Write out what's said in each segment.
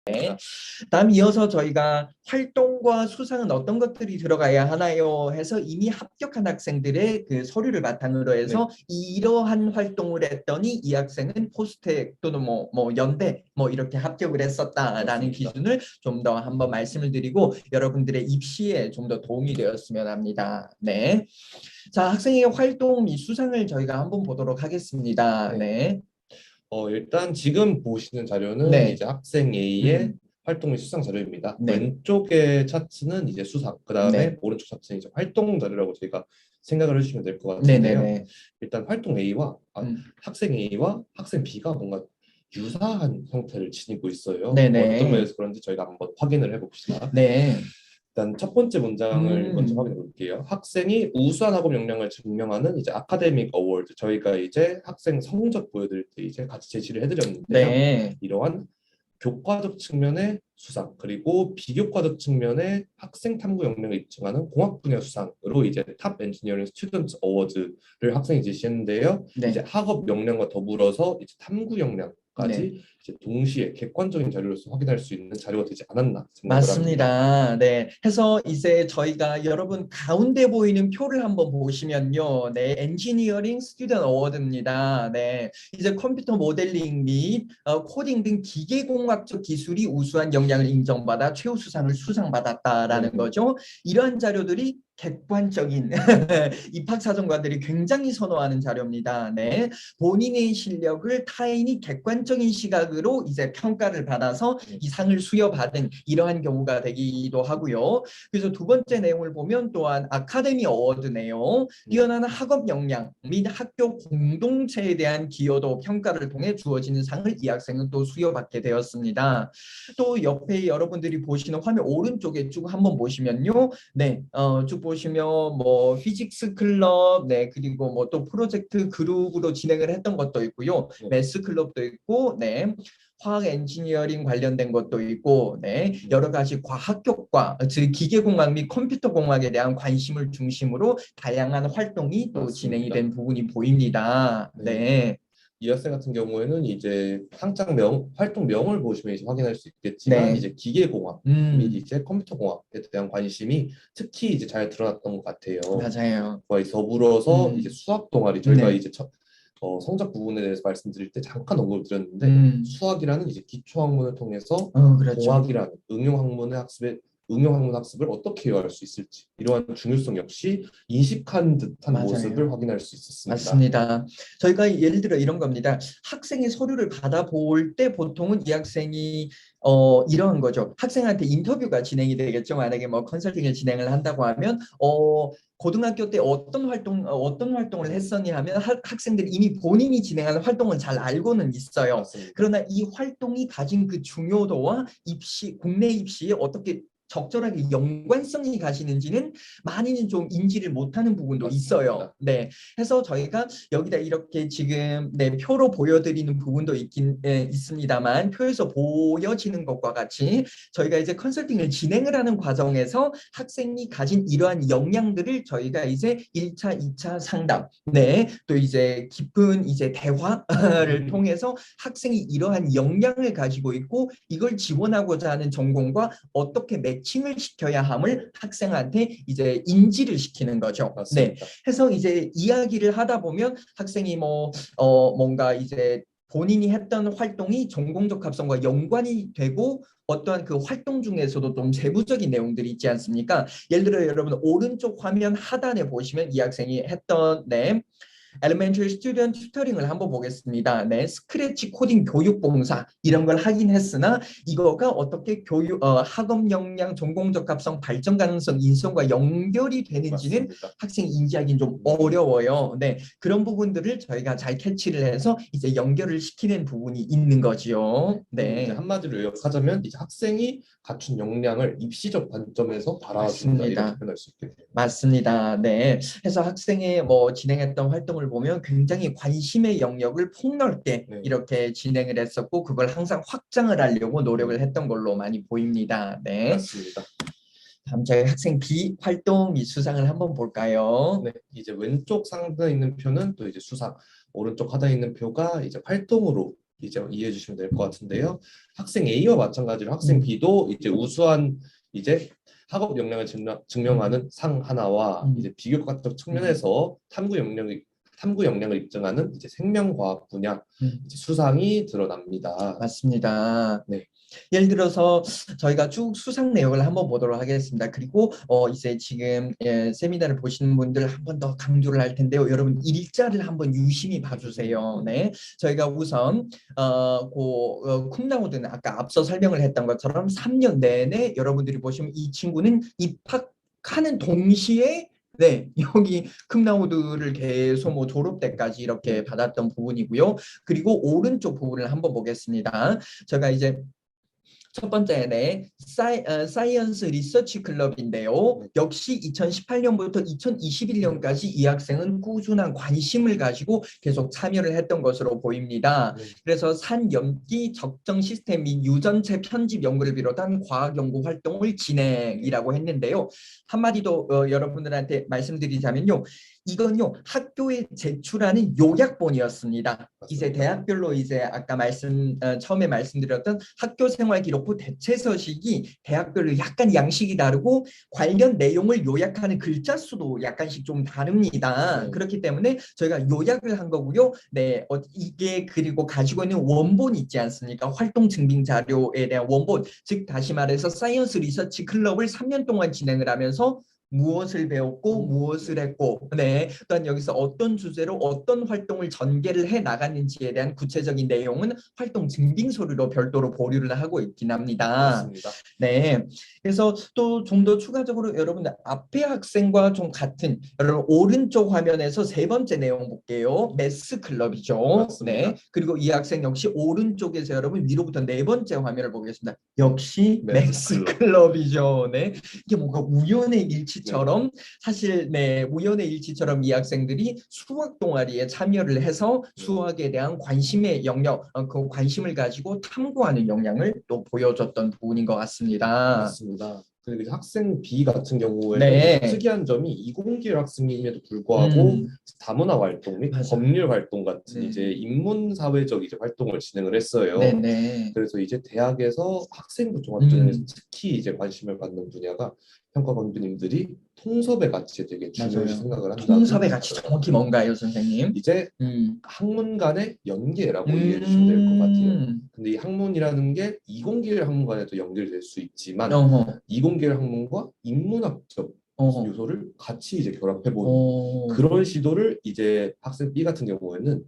네. 다음 이어서 저희가 활동과 수상은 어떤 것들이 들어가야 하나요? 해서 이미 합격한 학생들의 그 서류를 바탕으로 네, 해서 이러한 활동을 했더니 이 학생은 포스텍 또는 뭐 연대 뭐 이렇게 합격을 했었다라는 맞습니다. 기준을 좀 더 한번 말씀을 드리고 여러분들의 입시에 좀 더 도움이 되었으면 합니다. 네. 자, 학생의 활동 및 수상을 저희가 한번 보도록 하겠습니다. 네. 네. 일단 지금 보시는 자료는 네. 이제 학생 A의 음. 활동 및 수상 자료입니다. 네. 왼쪽의 차트는 이제 수상, 그 다음에 네. 오른쪽 차트는 이제 활동 자료라고 저희가 생각을 해주시면 될 것 같은데요. 네네네. 일단 활동 A와 음. 학생 A와 학생 B가 뭔가 유사한 형태를 지니고 있어요. 어떤 네네. 면에서 그런지 저희가 한번 확인을 해봅시다. 네. 일단 첫 번째 문장을 먼저 음. 확인해 볼게요. 학생이 우수한 학업 역량을 증명하는 이제 아카데믹 어워드. 저희가 이제 학생 성적 보여드릴 때 이제 같이 제시를 해드렸는데요. 네. 이러한 교과적 측면의 수상 그리고 비교과적 측면의 학생 탐구 역량을 입증하는 공학 분야 수상으로 이제 탑 엔지니어링 스튜던트 어워드를 학생이 제시했는데요. 이제 네. 학업 역량과 더불어서 이제 탐구 네. 역량까지 이제 동시에 객관적인 자료로서 확인할 수 있는 자료가 되지 않았나 생각을 합니다. 맞습니다. 네. 해서 이제 저희가 여러분 가운데 보이는 표를 한번 보시면요. 네. 엔지니어링 스튜던트 어워드입니다. 네. 이제 컴퓨터 모델링 및 코딩 등 기계공학적 기술이 우수한 역량을 인정받아 최우수상을 수상받았다라는 네. 거죠. 이러한 자료들이 객관적인 입학사정관들이 굉장히 선호하는 자료입니다. 네. 본인의 실력을 타인이 객관적인 시각으로 이제 평가를 받아서 이 상을 수여받은 이러한 경우가 되기도 하고요. 그래서 두 번째 내용을 보면 또한 아카데미 어워드네요. 네. 뛰어난 학업 역량 및 학교 공동체에 대한 기여도 평가를 통해 주어지는 상을 이 학생은 또 수여받게 되었습니다. 또 옆에 여러분들이 보시는 화면 오른쪽에 쭉 한번 보시면요. 네, 쭉 보시면 뭐 피직스 클럽, 네, 그리고 뭐 또 프로젝트 그룹으로 진행을 했던 것도 있고요. 네. 매스 클럽도 있고, 네. 화학 엔지니어링 관련된 것도 있고, 네, 네. 여러 가지 과학교과, 즉 기계공학 및 컴퓨터공학에 대한 관심을 중심으로 다양한 활동이 또 진행이 맞습니다. 된 부분이 보입니다. 네. 네, 이 학생 같은 경우에는 이제 활동명을 보시면 이제 확인할 수 있겠지만 네, 이제 기계공학 및 음, 이제 컴퓨터공학에 대한 관심이 특히 이제 잘 드러났던 것 같아요. 맞아요. 거의 더불어서 이제 음, 수학 동아리 저희가 네, 이제 성적 부분에 대해서 말씀드릴 때 잠깐 언급을 드렸는데 음, 수학이라는 이제 기초 학문을 통해서 그렇죠. 공학이라는 응용 학문 학습을 어떻게 이해할 수 있을지 이러한 중요성 역시 인식한 듯한 맞아요. 모습을 확인할 수 있었습니다. 맞습니다. 저희가 예를 들어 이런 겁니다. 학생이 서류를 받아볼 때 보통은 이 학생이 이런 거죠. 학생한테 인터뷰가 진행이 되겠죠. 만약에 뭐 컨설팅을 진행을 한다고 하면 고등학교 때 어떤 활동을 했었니 하면 학생들이 이미 본인이 진행하는 활동은 잘 알고는 있어요. 맞습니다. 그러나 이 활동이 가진 그 중요도와 국내 입시에 어떻게 적절하게 연관성이 가시는지는 많이는 좀 인지를 못하는 부분도 있어요. 맞습니다. 네, 해서 저희가 여기다 이렇게 지금 네, 표로 보여드리는 부분도 있습니다만 표에서 보여지는 것과 같이 저희가 이제 컨설팅을 진행을 하는 과정에서 학생이 가진 이러한 역량들을 저희가 이제 1차, 2차 상담, 네, 또 이제 깊은 이제 대화를 통해서 학생이 이러한 역량을 가지고 있고 이걸 지원하고자 하는 전공과 어떻게 매칭을 시켜야 함을 학생한테 이제 인지를 시키는 거죠. 네. 맞습니다. 해서 이제 이야기를 하다 보면 학생이 뭔가 이제 본인이 했던 활동이 전공적 합성과 연관이 되고 어떠한 그 활동 중에서도 좀 세부적인 내용들이 있지 않습니까? 예를 들어 여러분 오른쪽 화면 하단에 보시면 이 학생이 했던 네, Elementary Student Tutoring을 한번 보겠습니다. 네, 스크래치 코딩 교육 봉사 이런 걸 하긴 했으나 이거가 어떻게 학업 역량, 전공적 합성, 발전 가능성, 인성과 연결이 되는지는 맞습니다. 학생이 인지하기는 좀 어려워요. 네, 그런 부분들을 저희가 잘 캐치를 해서 이제 연결을 시키는 부분이 있는 거지요. 이제 네, 한마디로 요약하자면 이제 학생이 갖춘 역량을 입시적 관점에서 바라준다 이렇게 맞습니다. 표현할 수 있겠네요. 맞습니다. 네. 해서 학생의 뭐 진행했던 활동을 보면 굉장히 관심의 영역을 폭넓게 네, 이렇게 진행을 했었고 그걸 항상 확장을 하려고 노력을 네, 했던 걸로 많이 보입니다. 네. 맞습니다. 다음 저희 학생 B 활동 및 수상을 한번 볼까요? 네, 이제 왼쪽 상단에 있는 표는 또 이제 수상, 오른쪽 하단에 있는 표가 이제 활동으로 이제 이해해 주시면 될 것 같은데요. 학생 A와 마찬가지로 학생 B도 이제 우수한 이제 학업 역량을 증명하는 상 하나와 이제 비교과적 측면에서 탐구 역량을 입증하는 이제 생명과학 분야 이제 수상이 드러납니다. 맞습니다. 네. 예를 들어서 저희가 쭉 수상 내역을 한번 보도록 하겠습니다. 그리고 이제 지금 세미나를 보시는 분들 한 번 더 강조를 할 텐데요. 여러분 일자를 한번 유심히 봐주세요. 네, 저희가 우선 쿰라우드는 아까 앞서 설명을 했던 것처럼 3년 내내 여러분들이 보시면 이 친구는 입학하는 동시에 네, 여기 쿰라우드를 계속 뭐 졸업 때까지 이렇게 받았던 부분이고요. 그리고 오른쪽 부분을 한번 보겠습니다. 제가 이제 첫 번째는 사이언스 리서치 클럽인데요. 역시 2018년부터 2021년까지 이 학생은 꾸준한 관심을 가지고 계속 참여를 했던 것으로 보입니다. 그래서 산염기 적정 시스템 및 유전체 편집 연구를 비롯한 과학 연구 활동을 진행이라고 했는데요. 한마디 더 여러분들한테 말씀드리자면요. 이건요 학교에 제출하는 요약본이었습니다. 이제 대학별로 이제 아까 처음에 말씀드렸던 학교 생활 기록부 대체 서식이 대학별로 약간 양식이 다르고 관련 내용을 요약하는 글자 수도 약간씩 좀 다릅니다. 그렇기 때문에 저희가 요약을 한 거고요. 네, 이게 그리고 가지고 있는 원본 있지 않습니까? 활동 증빙 자료에 대한 원본, 즉 다시 말해서 사이언스 리서치 클럽을 3년 동안 진행을 하면서 무엇을 배웠고 무엇을 했고 네, 또한 여기서 어떤 주제로 어떤 활동을 전개를 해 나갔는지에 대한 구체적인 내용은 활동 증빙서류로 별도로 보류를 하고 있긴 합니다. 맞습니다. 네, 그래서 또 좀 더 추가적으로 여러분들 앞에 학생과 좀 같은 여러분 오른쪽 화면에서 세 번째 내용 볼게요. 매스 클럽이죠. 맞습니다. 네, 그리고 이 학생 역시 오른쪽에서 여러분 위로부터 네 번째 화면을 보겠습니다. 역시 매스 클럽이죠. 네, 이게 뭔가 우연의 일치처럼 사실 네 우연의 일치처럼 이 학생들이 수학 동아리에 참여를 해서 수학에 대한 관심의 영역, 그 관심을 가지고 탐구하는 역량을 또 보여줬던 부분인 것 같습니다. 맞습니다. 그리고 학생 B 같은 경우에는 네. 특이한 점이 이공계열 학생임에도 불구하고 다문화 활동 및 맞아요. 법률 활동 같은 네. 이제 인문 사회적 이제 활동을 진행을 했어요. 네네. 그래서 이제 대학에서 학생부 종합전형에서 특히 이제 관심을 받는 분야가 평가 감독님들이 통섭의 가치에 되게 중요시 생각을 한다. 통섭의 가치 정확히 뭔가요, 선생님? 이제 학문 간의 연계라고 이해해 주시면 될 것 같아요. 근데 이 학문이라는 게 이공계열 학문 간에도 연결될 수 있지만 이공계열 학문과 인문학적 요소를 같이 이제 결합해보는 그런 시도를 이제 학생 B 같은 경우에는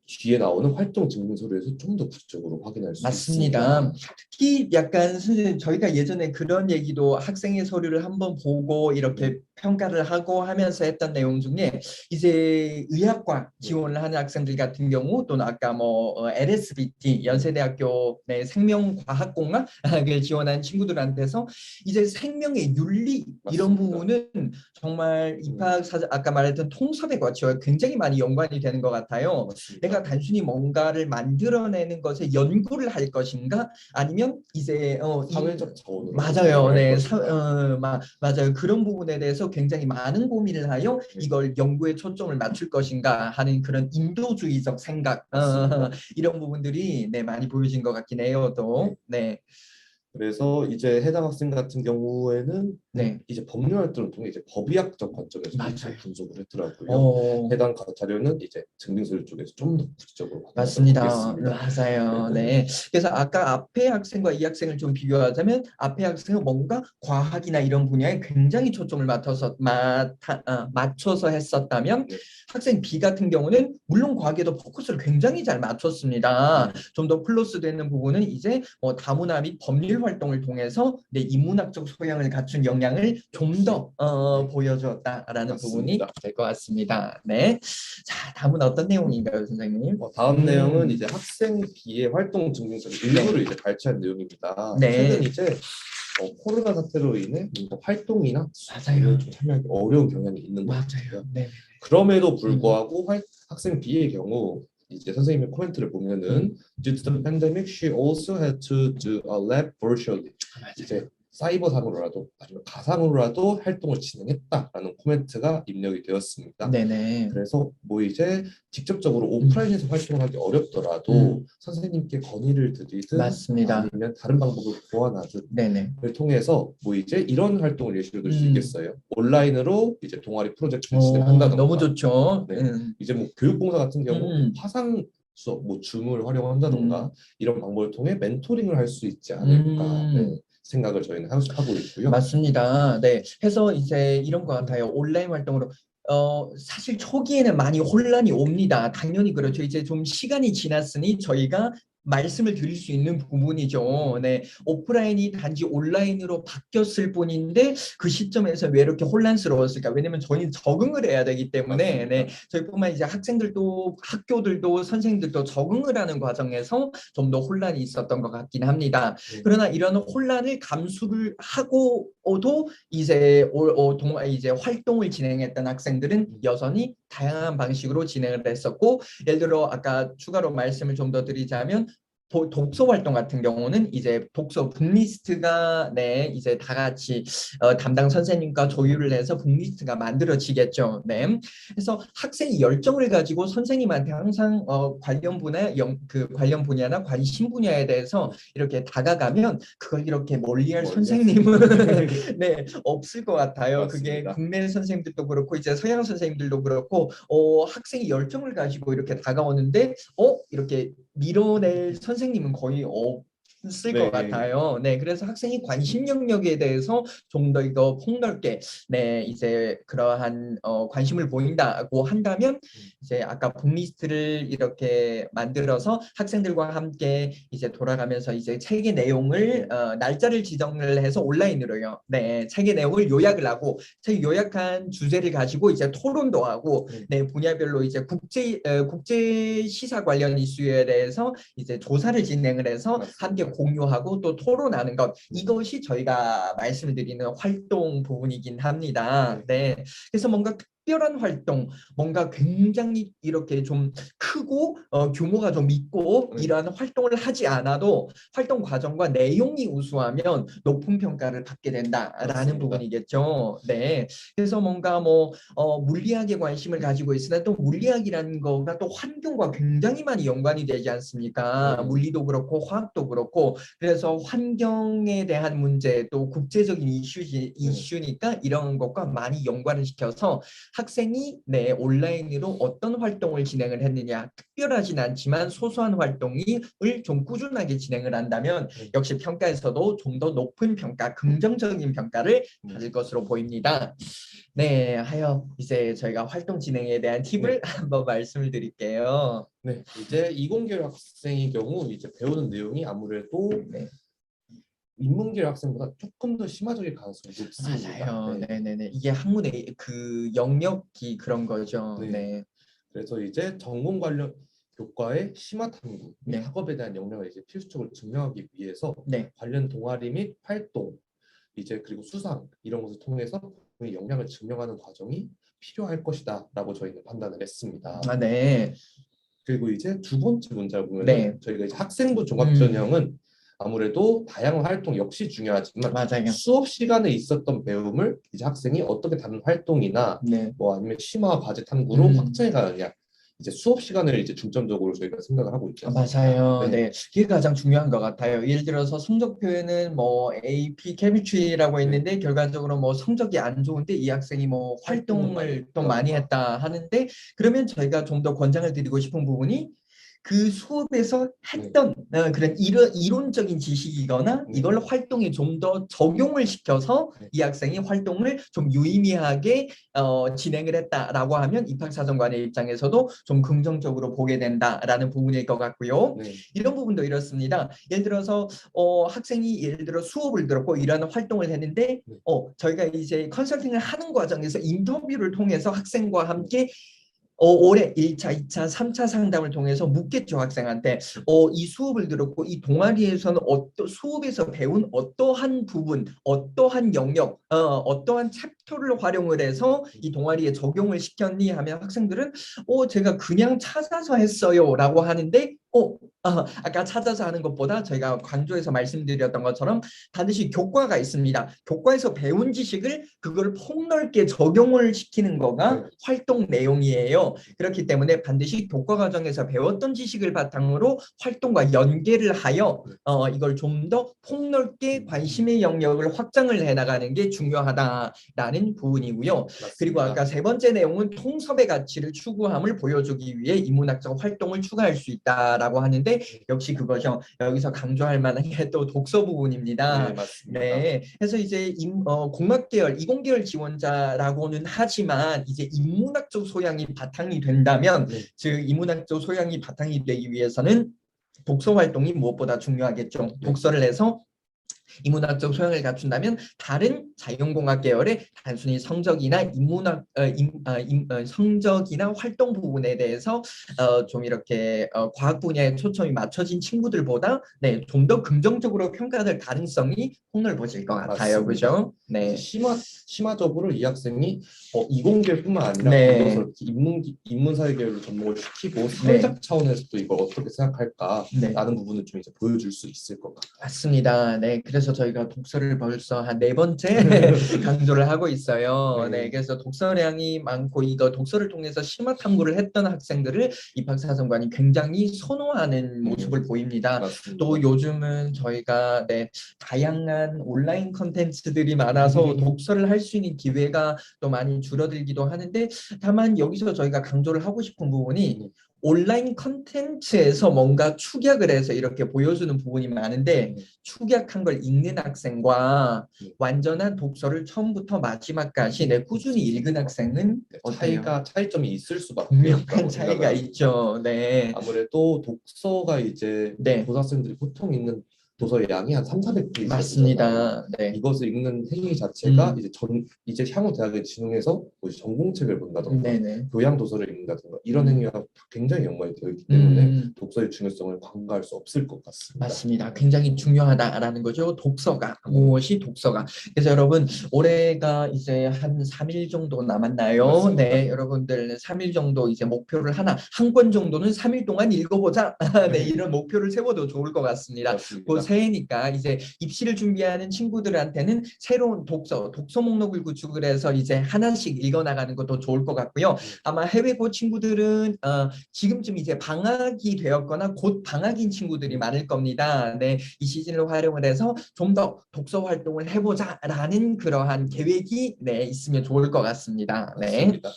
뒤에 나오는 활동 증빙서류에서 좀 더 구체적으로 확인할 수 맞습니다. 있습니다. 특히 약간 선생님 저희가 예전에 그런 얘기도 학생의 서류를 한번 보고 이렇게 평가를 하고 하면서 했던 내용 중에 이제 의학과 지원을 하는 학생들 같은 경우 또는 아까 뭐 LSBT 연세대학교 내 생명과학공학을 지원한 친구들한테서 이제 생명의 윤리 이런 부분은 정말 입학사전 아까 말했던 통섭의 가치와 굉장히 많이 연관이 되는 것 같아요. 내가 단순히 뭔가를 만들어내는 것에 연구를 할 것인가 아니면 이제 사회적 자원으로 맞아요. 네, 맞아요. 그런 부분에 대해서 굉장히 많은 고민을 하여 이걸 연구에 초점을 맞출 것인가 하는 그런 인도주의적 생각 이런 부분들이 네 많이 보여진 것 같긴 해요. 또 네. 그래서 이제 해당 학생 같은 경우에는 네. 이제 법률 활동을 통해 이제 법의학적 관점에서 이제 분석을 했더라고요. 해당 자료는 이제 증빙서류 쪽에서 좀 더 구체적으로 맞습니다. 보겠습니다. 맞아요. 네. 그래서 아까 앞에 학생과 이 학생을 좀 비교하자면 앞에 학생은 뭔가 과학이나 이런 분야에 굉장히 초점을 맞춰서 했었다면 학생 B 같은 경우는 물론 과학에도 포커스를 굉장히 잘 맞췄습니다. 좀 더 플러스 되는 부분은 이제 다문화 및 법률 활동을 통해서 내 인문학적 소양을 갖춘 역량을 좀 더 보여줬다라는 부분이 될 것 같습니다. 네. 자, 다음은 어떤 내용인가요, 선생님? 다음 내용은 이제 학생 B의 활동 증빙서 일부를 이제 발췌한 내용입니다. 네. 최근 이제 코로나 사태로 인해 뭔가 활동이나 수업을 좀 참여하기 어려운 경향이 있는 것 같아요. 네. 그럼에도 불구하고 학생 B의 경우 이제 선생님의 코멘트를 보면은 Due to the pandemic, she also had to do a lab virtually. 이제 사이버상으로라도 아니면 가상으로라도 활동을 진행했다라는 코멘트가 입력이 되었습니다. 네네. 그래서 뭐 이제 직접적으로 오프라인에서 활동을 하기 어렵더라도 선생님께 건의를 드리든 맞습니다. 아니면 다른 방법을 보완하든 네네. 를 통해서 뭐 이제 이런 활동을 예시로 들 수 있겠어요. 온라인으로 이제 동아리 프로젝트를 너무 진행한다던가, 좋죠. 네, 이제 뭐 교육봉사 같은 경우 음, 화상 수업, 뭐 줌을 활용한다던가 음, 이런 방법을 통해 멘토링을 할 수 있지 않을까, 음. 네, 생각을 저희는 하고 있고요. 맞습니다. 네. 해서 이제 이런 것 같아요. 온라인 활동으로. 사실 초기에는 많이 혼란이 옵니다. 당연히 그렇죠. 이제 좀 시간이 지났으니 저희가 말씀을 드릴 수 있는 부분이죠. 네. 오프라인이 단지 온라인으로 바뀌었을 뿐인데 그 시점에서 왜 이렇게 혼란스러웠을까? 왜냐면 저희는 적응을 해야 되기 때문에 맞습니다. 네. 저희뿐만 이제 학생들도 학교들도 선생님들도 적응을 하는 과정에서 좀 더 혼란이 있었던 것 같긴 합니다. 네. 그러나 이런 혼란을 감수를 하고도 이제 활동을 진행했던 학생들은 여전히 다양한 방식으로 진행을 했었고, 예를 들어 아까 추가로 말씀을 좀 더 드리자면 독서 활동 같은 경우는 이제 독서 북리스트가 네 이제 다 같이 담당 선생님과 조율을 해서 북리스트가 만들어지겠죠. 네. 그래서 학생이 열정을 가지고 선생님한테 항상 관련 분야나 관심 분야에 대해서 이렇게 다가가면 그걸 이렇게 멀리할 선생님은 네 없을 것 같아요. 그게 맞습니다. 국내 선생님들도 그렇고 이제 서양 선생님들도 그렇고 학생이 열정을 가지고 이렇게 다가오는데 이렇게 밀어낼 선생님은 거의 없을 것 네. 같아요. 네, 그래서 학생이 관심 영역에 대해서 좀 더 이거 폭넓게 네 이제 그러한 관심을 보인다고 한다면 이제 아까 북리스트를 이렇게 만들어서 학생들과 함께 이제 돌아가면서 이제 책의 내용을 날짜를 지정을 해서 온라인으로요. 네, 책의 내용을 요약을 하고 책 요약한 주제를 가지고 이제 토론도 하고 네 분야별로 이제 국제 시사 관련 이슈에 대해서 이제 조사를 진행을 해서 함께 공유하고 또 토론하는 것 이것이 저희가 말씀을 드리는 활동 부분이긴 합니다. 네, 그래서 뭔가 특별한 활동, 뭔가 굉장히 이렇게 좀 크고 규모가 좀 있고 이러한 활동을 하지 않아도 활동 과정과 내용이 우수하면 높은 평가를 받게 된다라는 맞습니다. 부분이겠죠. 네, 그래서 뭔가 뭐 물리학에 관심을 가지고 있으나 또 물리학이라는 거가 또 환경과 굉장히 많이 연관이 되지 않습니까? 물리도 그렇고 화학도 그렇고 그래서 환경에 대한 문제 또 국제적인 이슈니까 이런 것과 많이 연관을 시켜서 학생이 네 온라인으로 어떤 활동을 진행을 했느냐 특별하진 않지만 소소한 활동을 좀 꾸준하게 진행을 한다면 역시 평가에서도 좀 더 높은 평가 긍정적인 평가를 받을 것으로 보입니다. 네, 하여 이제 저희가 활동 진행에 대한 팁을 한번 말씀을 드릴게요. 네, 이제 이공계열 학생의 경우 이제 배우는 내용이 아무래도 인문계열 학생보다 조금 더 심화적일 가능성이 높습니다. 맞아요. 네네네. 이게 학문의 그 영역이 그런 거죠. 네. 그래서 이제 전공 관련 교과의 심화 탐구, 학업에 대한 역량을 이제 필수적으로 증명하기 위해서 관련 동아리 및 활동, 이제 그리고 수상 이런 것을 통해서 그 역량을 증명하는 과정이 필요할 것이다라고 저희는 판단을 했습니다. 네. 그리고 이제 두 번째 문제를 보면은 저희가 이제 학생부 종합 전형은 아무래도 다양한 활동 역시 중요하지만 맞아요. 수업 시간에 있었던 배움을 이제 학생이 어떻게 다른 활동이나 뭐 아니면 심화 과제 탐구로 확장해 가느냐 이제 수업 시간을 이제 중점적으로 저희가 생각을 하고 있죠. 맞아요. 네. 그게 가장 중요한 것 같아요. 예를 들어서 성적표에는 뭐 AP 케미스트리라고 있는데 결과적으로 뭐 성적이 안 좋은데 이 학생이 뭐 활동을 또 많이 했다 하는데 그러면 저희가 좀 더 권장을 드리고 싶은 부분이 그 수업에서 했던 그런 이론적인 지식이거나 이걸 활동에 좀 더 적용을 시켜서 이 학생이 활동을 좀 유의미하게 진행을 했다라고 하면 입학사정관의 입장에서도 좀 긍정적으로 보게 된다라는 부분일 것 같고요. 이런 부분도 이렇습니다. 예를 들어서 학생이 예를 들어 수업을 들었고 이러한 활동을 했는데 저희가 이제 컨설팅을 하는 과정에서 인터뷰를 통해서 학생과 함께 올해 1차, 2차, 3차 상담을 통해서 묻겠죠, 학생한테. 이 수업을 들었고 이 동아리에서는 수업에서 배운 어떠한 부분, 어떠한 영역, 어떠한 챕터를 활용을 해서 이 동아리에 적용을 시켰니 하면 학생들은 제가 그냥 찾아서 했어요 라고 하는데 아까 찾아서 하는 것보다 저희가 강조해서 말씀드렸던 것처럼 반드시 교과가 있습니다. 교과에서 배운 지식을 그걸 폭넓게 적용을 시키는 거가 네. 활동 내용이에요. 그렇기 때문에 반드시 교과 과정에서 배웠던 지식을 바탕으로 활동과 연계를 하여 이걸 좀 더 폭넓게 관심의 영역을 확장을 해나가는 게 중요하다라는 부분이고요. 그리고 맞습니다. 아까 세 번째 내용은 통섭의 가치를 추구함을 보여주기 위해 인문학적 활동을 추가할 수 있다라고 하는데 역시 그거죠. 여기서 강조할 만한 게 또 독서 부분입니다. 네, 맞습니다. 네, 그래서 이제 공학계열, 이공계열 지원자라고는 하지만 이제 인문학적 소양이 바탕이 된다면 네. 즉 인문학적 소양이 바탕이 되기 위해서는 독서 활동이 무엇보다 중요하겠죠. 네. 독서를 해서 인문학적 소양을 갖춘다면 다른 자연공학 계열의 단순히 성적이나 성적이나 활동 부분에 대해서 좀 이렇게 과학 분야에 초점이 맞춰진 친구들보다 네, 좀 더 긍정적으로 평가될 가능성이 폭넓어질 것 같아요. 맞습니다. 그죠? 네. 심화적으로 이 학생이 이공계열뿐만 아니라 네. 이것을 인문사회 계열로 접목을 시키고 사회적 차원에서도 이걸 어떻게 생각할까라는 부분을 좀 이제 보여줄 수 있을 것 같아요. 맞습니다. 네, 그래서 저희가 독서를 벌써 한 4번째 강조를 하고 있어요. 네, 그래서 독서량이 많고 이거 독서를 통해서 심화 탐구를 했던 학생들을 입학사정관이 굉장히 선호하는 모습을 보입니다. 맞습니다. 또 요즘은 저희가 다양한 온라인 컨텐츠들이 많아서 독서를 할 수 있는 기회가 또 많이 줄어들기도 하는데 다만 여기서 저희가 강조를 하고 싶은 부분이 온라인 컨텐츠에서 뭔가 축약을 해서 이렇게 보여주는 부분이 많은데 축약한 걸 읽는 학생과 완전한 독서를 처음부터 마지막까지 꾸준히 읽은 학생은 어때요? 차이점이 있을 수밖에 분명한 차이가 있죠. 네. 아무래도 독서가 이제 고등학생들이 보통 읽는 도서의 양이 한 3,400페이지 맞습니다. 네. 이것을 읽는 행위 자체가 이제 향후 대학에 진흥해서 전공책을 본다던가 교양 도서를 읽는다던가 이런 행위가 굉장히 연관이 되어 있기 때문에 독서의 중요성을 간과할 수 없을 것 같습니다. 맞습니다. 굉장히 중요하다라는 거죠. 독서가 무엇이 독서가. 그래서 여러분 올해가 이제 한 3일 정도 남았나요? 맞습니다. 네, 여러분들 3일 정도 이제 목표를 한 권 정도는 3일 동안 읽어보자. 네, 이런 목표를 세워도 좋을 것 같습니다. 그 새해니까 이제 입시를 준비하는 친구들한테는 새로운 독서 목록을 구축을 해서 이제 하나씩 읽어나가는 것도 좋을 것 같고요. 아마 해외고 친구들은 지금쯤 이제 방학이 되었거나 곧 방학인 친구들이 많을 겁니다. 네, 이 시즌을 활용을 해서 좀 더 독서 활동을 해보자라는 그러한 계획이 있으면 좋을 것 같습니다. 네. 맞습니다.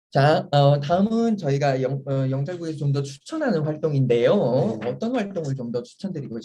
자, 다음은 저희가 영달국에서 좀 더 추천하는 활동인데요. 어떤 활동을 좀 더 추천드리고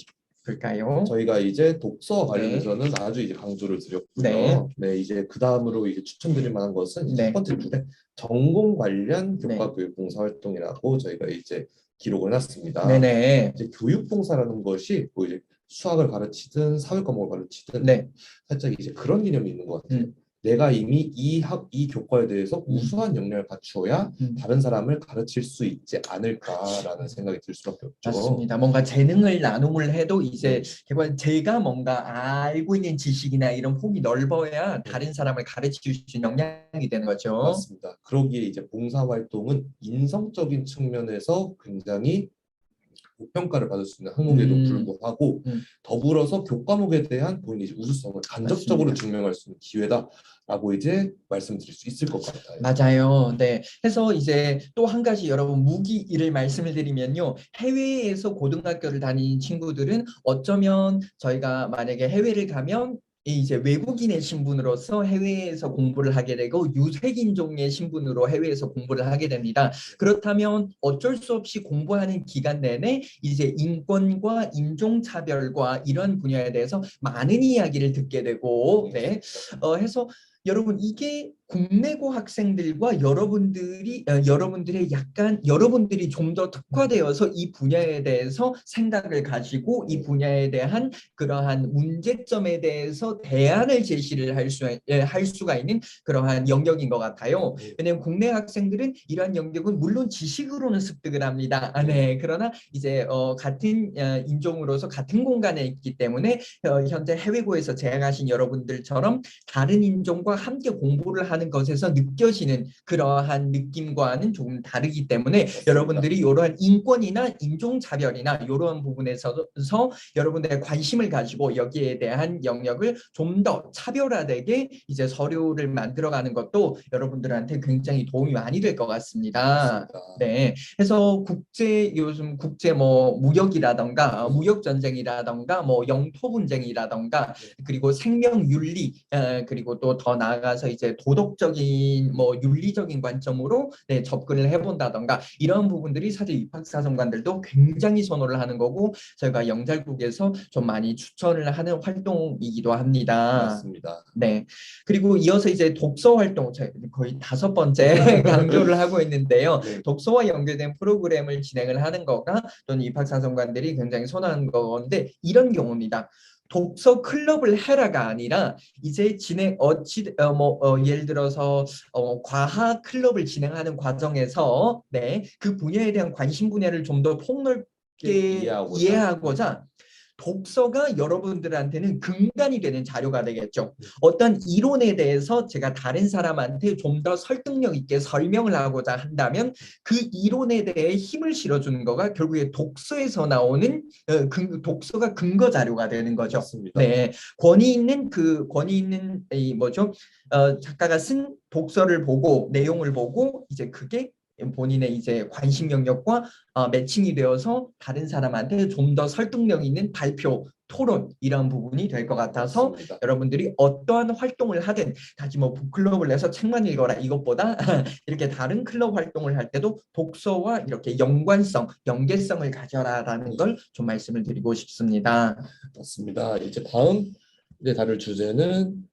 싶을까요? 저희가 이제 독서 관련해서는 아주 이제 강조를 드렸고요. 네, 이제 그 다음으로 이제 추천드릴 만한 것은 이제 첫 번째 줄에 전공 관련 교과 교육 봉사 활동이라고 저희가 이제 기록을 해놨습니다. 네네. 이제 교육 봉사라는 것이 뭐 이제 수학을 가르치든 사회 과목을 가르치든 살짝 이제 그런 개념이 있는 것 같아요. 내가 이미 이 교과에 대해서 우수한 역량을 갖추어야 다른 사람을 가르칠 수 있지 않을까라는 생각이 들 수밖에 없죠. 맞습니다. 뭔가 재능을 나눔을 해도 이제 제가 뭔가 알고 있는 지식이나 이런 폭이 넓어야 다른 사람을 가르칠 수 있는 역량이 되는 거죠. 맞습니다. 그러기에 이제 봉사활동은 인성적인 측면에서 굉장히 평가를 받을 수 있는 항목에도 불구하고 더불어서 교과목에 대한 본인의 우수성을 간접적으로 증명할 수 있는 기회다라고 이제 말씀드릴 수 있을 것 같아요. 맞아요. 네. 해서 이제 또 한 가지 여러분 무기를 말씀을 드리면요. 해외에서 고등학교를 다니는 친구들은 어쩌면 저희가 만약에 해외를 가면 이제 외국인의 신분으로서 해외에서 공부를 하게 되고 유색인종의 신분으로 해외에서 공부를 하게 됩니다. 그렇다면 어쩔 수 없이 공부하는 기간 내내 이제 인권과 인종차별과 이런 분야에 대해서 많은 이야기를 듣게 되고 해서 여러분 이게 국내고 학생들과 여러분들이 여러분들이 좀 더 특화되어서 이 분야에 대해서 생각을 가지고 이 분야에 대한 그러한 문제점에 대해서 대안을 제시를 할 수가 있는 그러한 영역인 것 같아요. 왜냐하면 국내 학생들은 이러한 영역은 물론 지식으로는 습득을 합니다. 그러나 이제 같은 인종으로서 같은 공간에 있기 때문에 현재 해외고에서 재학하신 여러분들처럼 다른 인종과 함께 공부를 하는 읽는다는 것에서 느껴지는 그러한 느낌과는 조금 다르기 때문에 맞습니다. 여러분들이 이러한 인권이나 인종차별이나 이러한 부분에서 여러분들의 관심을 가지고 여기에 대한 영역을 좀 더 차별화되게 이제 서류를 만들어가는 것도 여러분들한테 굉장히 도움이 많이 될 것 같습니다. 맞습니다. 네, 그래서 요즘 국제 뭐 무역이라던가 무역 전쟁이라던가 뭐 영토 분쟁이라던가 그리고 생명윤리 그리고 또 더 나아가서 이제 도덕적인 뭐 윤리적인 관점으로 네, 접근을 해본다던가 이런 부분들이 사실 입학사정관들도 굉장히 선호를 하는 거고 저희가 영잘국에서 좀 많이 추천을 하는 활동이기도 합니다. 맞습니다. 네. 그리고 이어서 이제 독서 활동, 거의 5번째 강조를 하고 있는데요. 네. 독서와 연결된 프로그램을 진행을 하는 거가 또는 입학사정관들이 굉장히 선호하는 건데 이런 경우입니다. 독서 클럽을 해라가 아니라 이제 예를 들어서 과학 클럽을 진행하는 과정에서 네, 그 분야에 대한 관심 분야를 좀 더 폭넓게 이해하고자 독서가 여러분들한테는 근간이 되는 자료가 되겠죠. 어떤 이론에 대해서 제가 다른 사람한테 좀 더 설득력 있게 설명을 하고자 한다면 그 이론에 대해 힘을 실어주는 거가 결국에 독서에서 나오는 독서가 근거 자료가 되는 거죠. 맞습니다. 네, 권위 있는 이 뭐죠? 작가가 쓴 독서를 보고 내용을 보고 이제 그게 본인의 이제 관심 영역과 매칭이 되어서 다른 사람한테 좀 더 설득력 있는 발표, 토론 이런 부분이 될 것 같아서 맞습니다. 여러분들이 어떠한 활동을 하든 다시 뭐 북클럽을 내서 책만 읽어라 이것보다 이렇게 다른 클럽 활동을 할 때도 독서와 이렇게 연계성을 가져라라는 걸 좀 말씀을 드리고 싶습니다. 맞습니다. 이제 다음 다룰 주제는